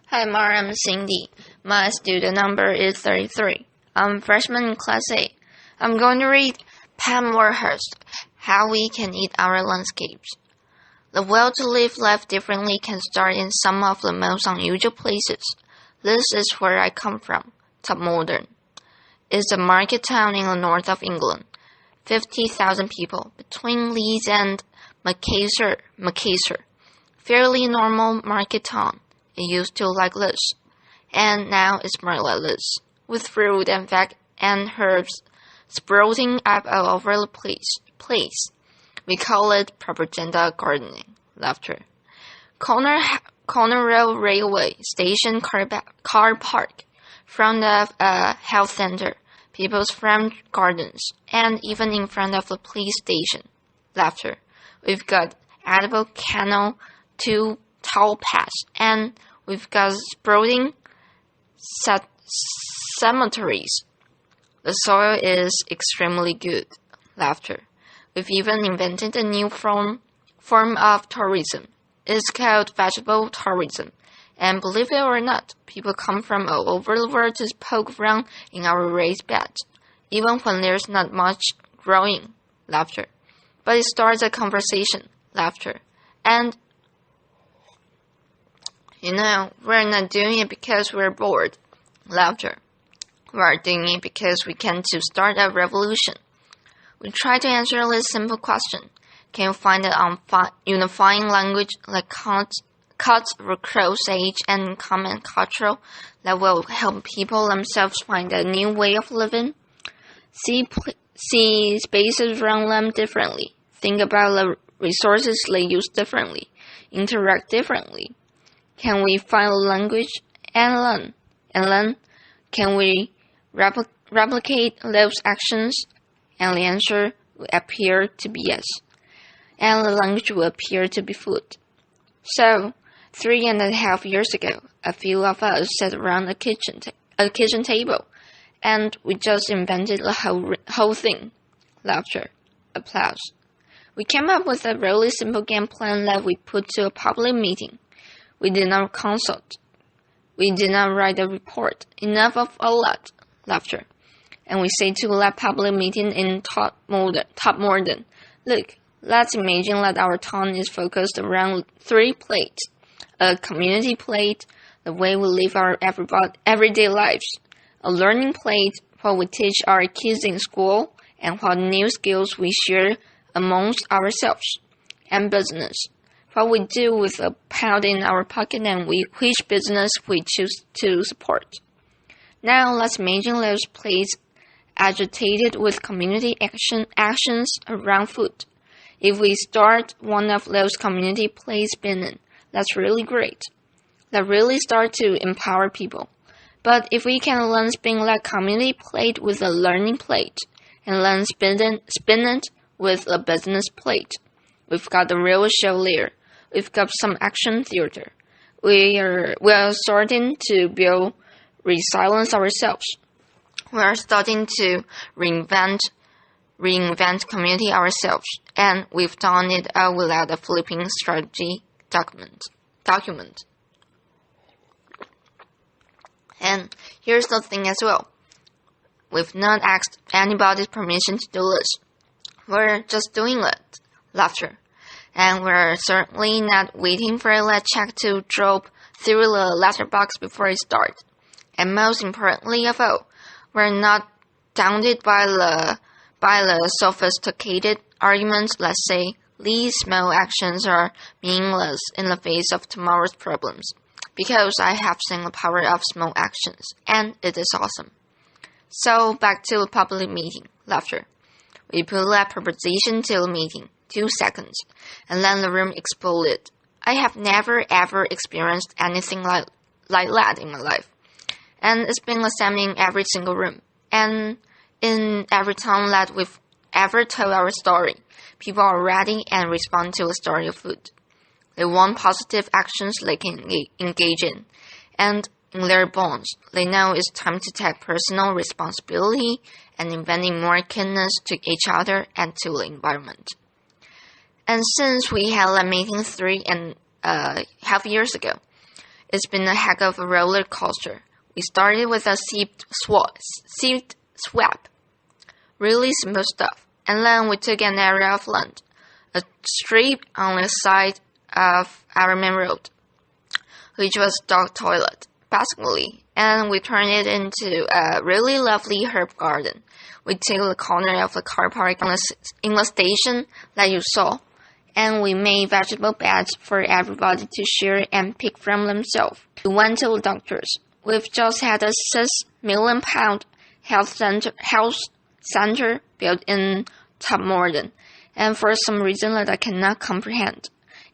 Hi, Mar, I'm Cindy. My student number is 33. I'm freshman in Class A. I'm going to read Pam Warhurst, How We Can Eat Our Landscapes. The will to live life differently can start in some of the most unusual places. This is where I come from, Topmorden. It's a market town in the north of England. 50,000 people, between Leeds and Macassar. Fairly normal market town. It used to like this, and now it's more like this, with fruit and veg and herbs sprouting up all over the place. We call it propaganda gardening. Laughter. Corner Road Railway Station car park, front of a health center, people's front gardens, and even in front of the police station. Laughter. We've got edible canal, 2 tall paths, and we've got sprouting cemeteries. The soil is extremely good. Laughter. We've even invented a new form of tourism. It's called vegetable tourism. And believe it or not, people come from all over the world to poke around in our raised beds, even when there's not much growing. Laughter. But it starts a conversation. Laughter. And we're not doing it because we're bored. Laughter. We're doing it because we can to start a revolution. We try to answer this simple question. Can you find an unifying language like cuts, crusade, and common culture that will help people themselves find a new way of living? See spaces around them differently. Think about the resources they use differently. Interact differently. Can we find a language and learn? And then, can we replicate those actions? And the answer will appear to be yes. And the language will appear to be food. So, 3.5 years ago, a few of us sat around a kitchen table, and we just invented the whole thing. Laughter. Applause. We came up with a really simple game plan that we put to a public meeting. We did not consult. We did not write a report. Enough of all that. Laughter. And we say to that public meeting in Topmorden, look, let's imagine that our town is focused around 3 plates. A community plate, the way we live our everyday lives. A learning plate, what we teach our kids in school, and what new skills we share amongst ourselves. And business. What we do with a pound in our pocket and which business we choose to support. Now let's imagine those plates agitated with community actions around food. If we start one of those community plates spinning, that's really great. That really start to empower people. But if we can learn spin that community plate with a learning plate, and learn spin it with a business plate, we've got the real show there. We've got some action theater. We are starting to build resilience ourselves. We are starting to reinvent community ourselves, and we've done it all without a flipping strategy document. And here's the thing as well. We've not asked anybody's permission to do this. We're just doing it. Laughter. And we're certainly not waiting for that check to drop through the letterbox before it starts. And most importantly of all, we're not daunted by the sophisticated arguments that say these small actions are meaningless in the face of tomorrow's problems. Because I have seen the power of small actions, and it is awesome. So back to the public meeting. Laughter. We put that proposition to the meeting. 2 seconds, and then the room exploded. I have never ever experienced anything like that in my life. And it's been the same in every single room. And in every time that we've ever told our story, people are ready and respond to the story of food. They want positive actions they can engage in. And in their bones, they know it's time to take personal responsibility and inventing more kindness to each other and to the environment. And since we had a meeting 3.5 years ago, It's been a heck of a roller coaster. We started with a seed swap. Really simple stuff. And then we took an area of land, a strip on the side of our main road, which was dog toilet, basically, and we turned it into a really lovely herb garden. We took the corner of the car park in the station that you saw, and we made vegetable beds for everybody to share and pick from themselves. We went to the doctors. We've just had a £6 million health center built in Topmorden, and for some reason that I cannot comprehend,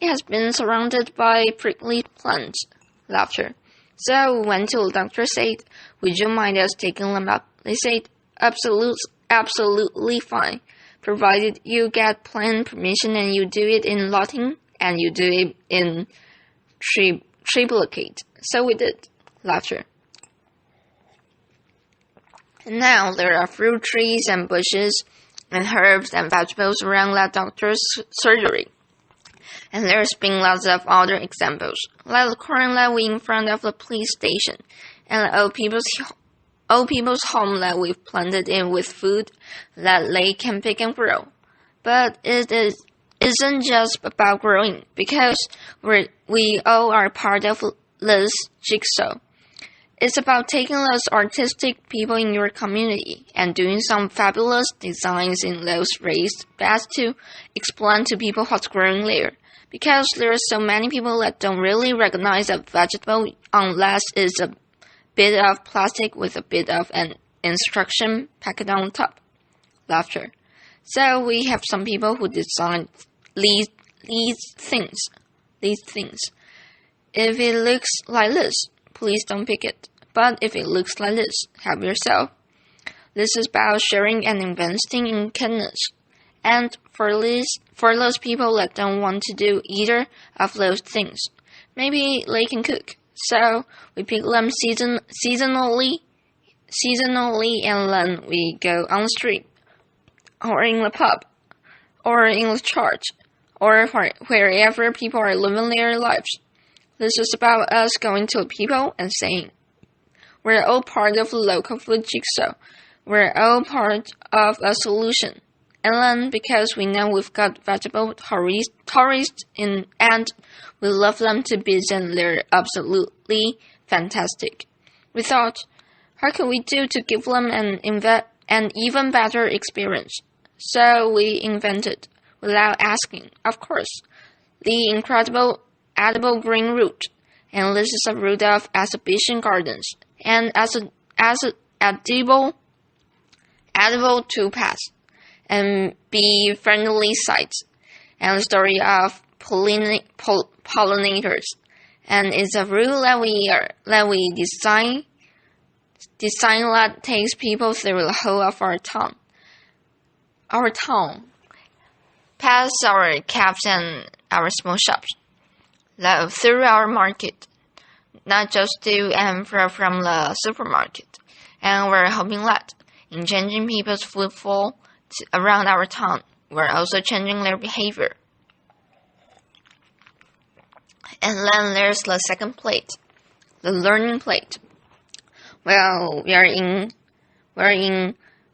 it has been surrounded by prickly plants. Laughter. So we went to the doctor, said, "Would you mind us taking them up?" They said, absolutely fine, provided you get plan permission and you do it in Latin and you do it in triplicate. So we did. Laughter. And now there are fruit trees and bushes and herbs and vegetables around that doctor's surgery. And there's been lots of other examples, like the corn that we in front of the police station, and the old people's home that we've planted in with food that they can pick and grow. But it isn't just about growing, because we all are part of this jigsaw. It's about taking those artistic people in your community and doing some fabulous designs in those raised beds to explain to people what's growing there. Because there are so many people that don't really recognize a vegetable unless it's a bit of plastic with a bit of an instruction packet on top. Laughter. So we have some people who design these things. If it looks like this, please don't pick it. But if it looks like this, help yourself. This is about sharing and investing in kindness. And for those people that don't want to do either of those things, maybe they can cook. So we pick them seasonally, and then we go on the street, or in the pub, or in the church, or wherever people are living their lives. This is about us going to people and saying, we're all part of the local food jigsaw. We're all part of a solution. And then, because we know we've got vegetable tourists in, and we love them to bits and they're absolutely fantastic, we thought, how can we do to give them an even better experience? So we invented, without asking, of course, the incredible edible green root. And this is a root of exhibition gardens, and as edible to pass and be friendly sites, and the story of pollinators. And it's a rule that we design that takes people through the whole of our town, past our cafes and our small shops, through our market, not just to and from the supermarket. And we're hoping that in changing people's footfall around our town, we're also changing their behavior. And then there's the second plate, the learning plate. Well, we're in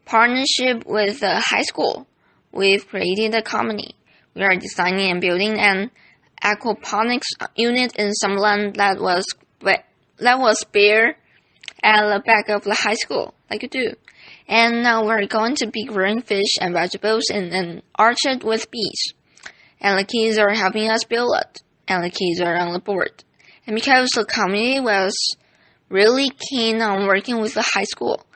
partnership with the high school. We've created a company. We are designing and building an aquaponics unit in some land that was bare at the back of the high school, like you do. And now we're going to be growing fish and vegetables in an orchard with bees. And the kids are helping us build it. And the kids are on the board. And because the community was really keen on working with the high school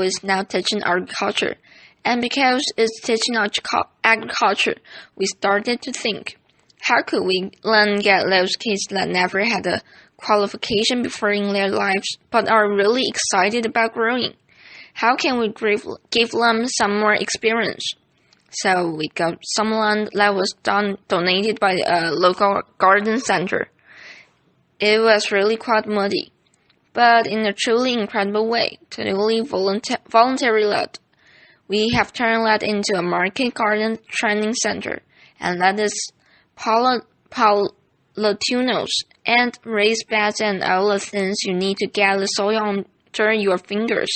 is now teaching agriculture. And because it's teaching agriculture, we started to think, how could we then get those kids that never had a qualification before in their lives but are really excited about growing? How can we give them some more experience? So we got some land that was donated by a local garden center. It was really quite muddy, but in a truly incredible way, totally voluntary led. We have turned that into a market garden training center, and that is Paulatinos and raised beds and all the things you need to get the soil under your fingers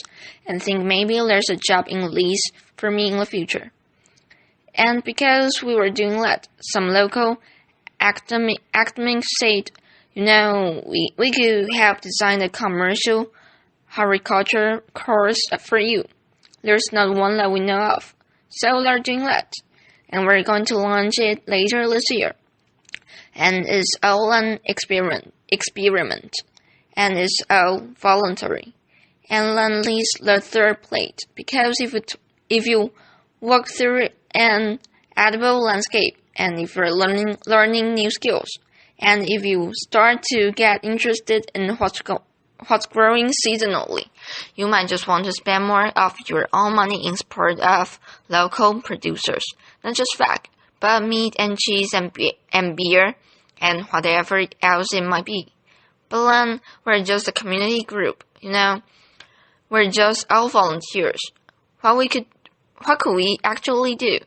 and think maybe there's a job in lease for me in the future. And because we were doing that, some local academics said, we could have designed a commercial horticulture course for you. There's not one that we know of. So they're doing that. And we're going to launch it later this year. And it's all an experiment. And it's all voluntary. And then leaves the third plate. Because if you walk through an edible landscape, and if you're learning new skills, and if you start to get interested in what's growing seasonally, you might just want to spend more of your own money in support of local producers. Not just fat, but meat and cheese and beer and whatever else it might be. But then we're just a community group, We're just all volunteers. What could we actually do?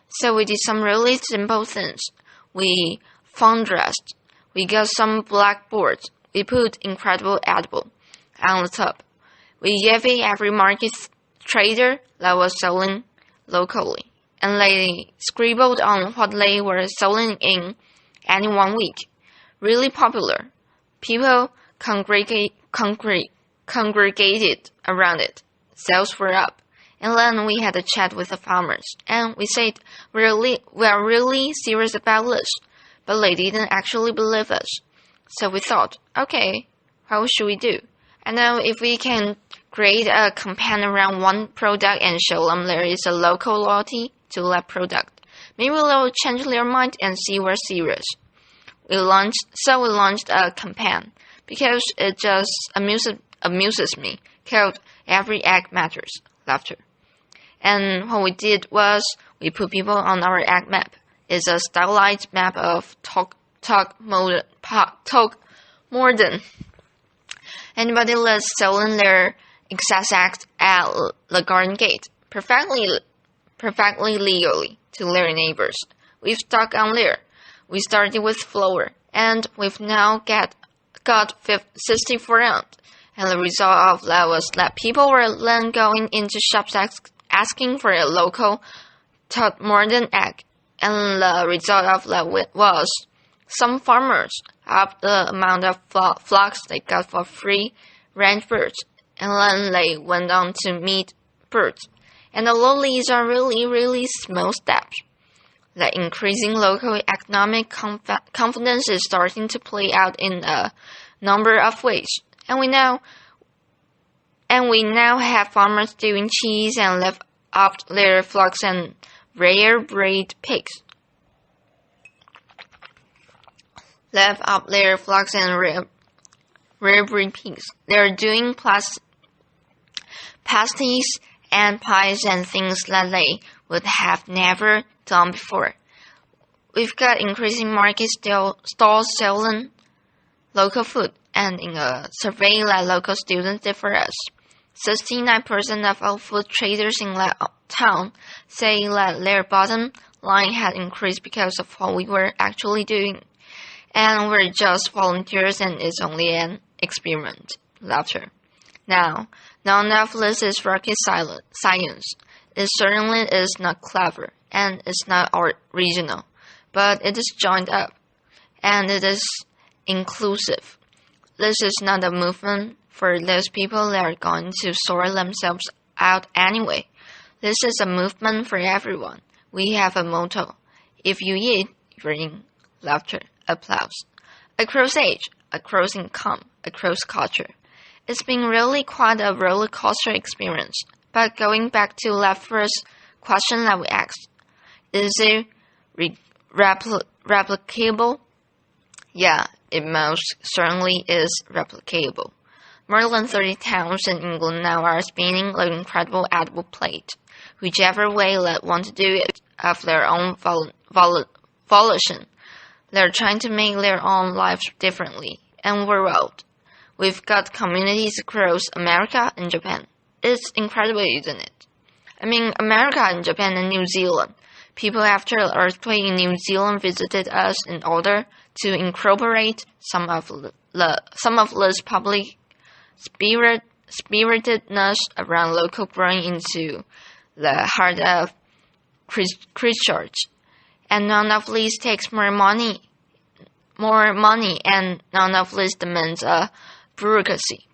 So we did some really simple things. We fundraised. We got some blackboards. We put incredible edible on the top. We gave it every market trader that was selling locally. And they scribbled on what they were selling in any 1 week. Really popular. People congregated around it. Sales were up. And then we had a chat with the farmers, and we said, we are really serious about this, but they didn't actually believe us. So we thought, okay, what should we do? I know if we can create a campaign around one product and show them there is a local loyalty to that product, maybe they'll change their mind and see we're serious. We launched a campaign, because it just amuses me, called Every Egg Matters, laughter. And what we did was we put people on our egg map. It's a stylized map of Talk Morden. Anybody that's selling their excess eggs at the garden gate, perfectly legally to their neighbors. We've stuck on there. We started with flour, and we've now got 64 ounce. And the result of that was that people were then going into shops asking for a local Todmorden egg, and the result of that was some farmers upped the amount of flocks they got for free range birds, and then they went on to meat birds. And although these are really, really small steps, the increasing local economic confidence is starting to play out in a number of ways, and we now have farmers doing cheese and live off their flocks and rare breed pigs. They're doing pasties and pies and things that they would have never done before. We've got increasing market stalls selling local food, and in a survey that local students did for us, 69% of all food traders in that town say that their bottom line had increased because of what we were actually doing. And we're just volunteers, and it's only an experiment. Laughter. Now, none of this is rocket science. It certainly is not clever, and it's not original, but it is joined up, and it is inclusive. This is not a movement for those people that are going to sort themselves out anyway. This is a movement for everyone. We have a motto. If you eat, you're in. Laughter. Applause. Across age, across income, across culture. It's been really quite a roller coaster experience. But going back to that first question that we asked, is it replicable? Yeah, it most certainly is replicable. More than 30 towns in England now are spinning the incredible edible plate, whichever way they want to do it, of their own volition. They're trying to make their own lives differently, and we're out. We've got communities across America and Japan. It's incredible, isn't it? I mean, America and Japan and New Zealand. People after the earthquake in New Zealand visited us in order to incorporate some of this public spiritedness around local growing into the heart of Christchurch. And none of this takes more money, and none of this demands a bureaucracy.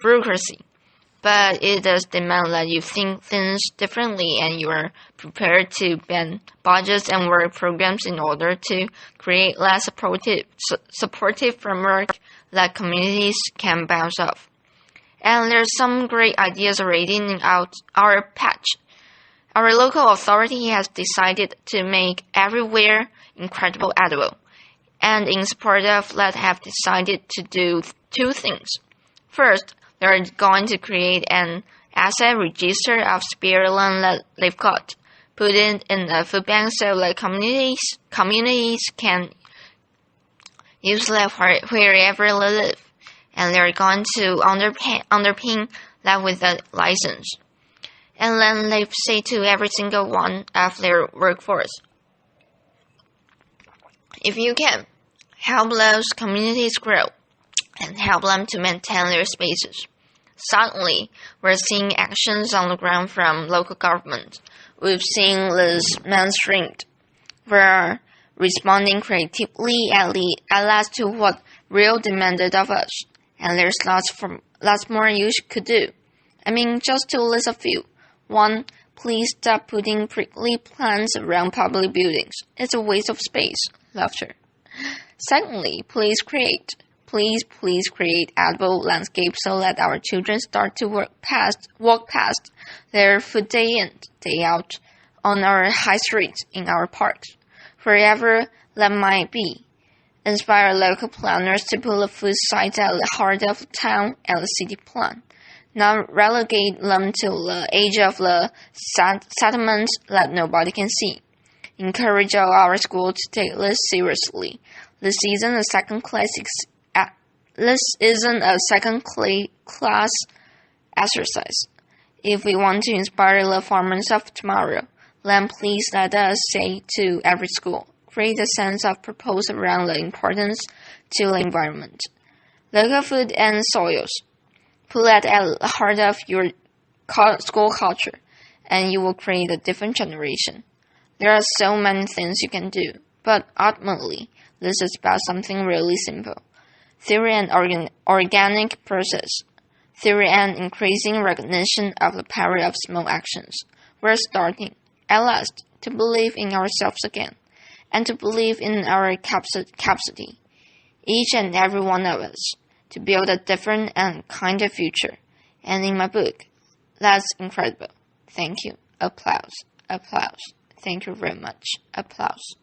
But it does demand that you think things differently and you are prepared to bend budgets and work programs in order to create less supportive framework that communities can bounce off. And there's some great ideas already in our patch. Our local authority has decided to make everywhere incredible edible. And in support of that have decided to do two things. First, they're going to create an asset register of spare land that they've got, put it in a food bank so that communities can use that wherever they live. And they're going to underpin that with a license. And then they say to every single one of their workforce, if you can, help those communities grow and help them to maintain their spaces. Suddenly, we're seeing actions on the ground from local government. We've seen this mainstreamed. We're responding creatively at last to what real demanded of us. And there's lots more you could do. I mean, just to list a few. 1. Please stop putting prickly plants around public buildings. It's a waste of space. Laughter. Secondly, please create edible landscapes so that our children start to walk past their food day in, day out, on our high streets, in our parks, wherever that might be. Inspire local planners to put the food sites at the heart of the town and the city plan. Not relegate them to the age of the settlements that nobody can see. Encourage all our schools to take this seriously. This isn't a second-class exercise. If we want to inspire the farmers of tomorrow, then please let us say to every school, create a sense of purpose around the importance to the environment. Local food and soils. Put that at the heart of your school culture, and you will create a different generation. There are so many things you can do, but ultimately, this is about something really simple. Theory and organic process. Theory and increasing recognition of the power of small actions. We're starting, at last, to believe in ourselves again, and to believe in our capacity, each and every one of us, to build a different and kinder future. And in my book, that's incredible. Thank you. Applause. Applause. Thank you very much. Applause.